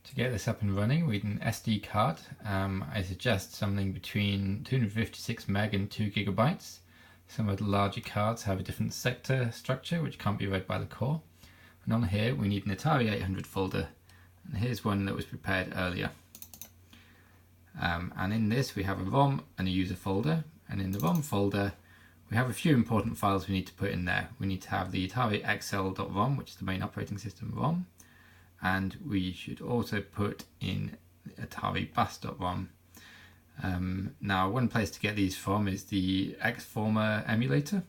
To get this up and running, we need an SD card. I suggest something between 256 meg and 2 gigabytes. Some of the larger cards have a different sector structure which can't be read by the core. And on here we need an Atari 800 folder, and here's one that was prepared earlier. And in this we have a ROM and a user folder, and in the ROM folder we have a few important files we need to put in there. We need to have the atarixl.rom, which is the main operating system ROM, and we should also put in ataribas.rom. Now, one place to get these from is the Xformer emulator.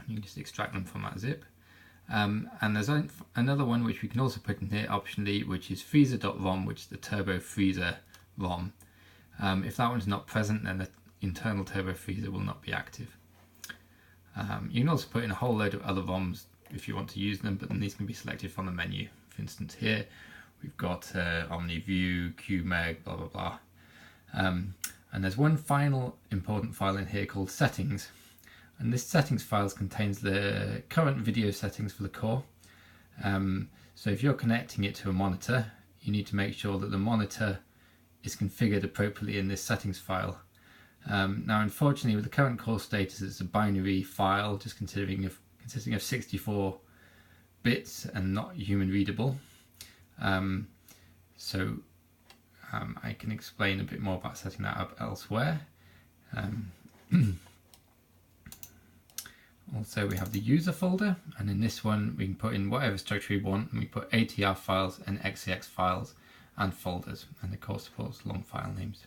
You can just extract them from that zip. And there's another one which we can also put in here optionally, which is freezer.rom, which is the turbo freezer ROM. If that one's not present, then the internal turbo freezer will not be active. You can also put in a whole load of other ROMs if you want to use them, but then these can be selected from the menu. For instance, here we've got OmniView, QMeg, blah blah blah. And there's one final important file in here called settings, and this settings file contains the current video settings for the core. So if you're connecting it to a monitor, you need to make sure that the monitor is configured appropriately in this settings file. Now, unfortunately, with the current core status, it's a binary file just consisting of 64 bits and not human readable. I can explain a bit more about setting that up elsewhere. Also, we have the user folder, and in this one we can put in whatever structure we want, and we put ATR files and XEX files and folders, and the core supports long file names.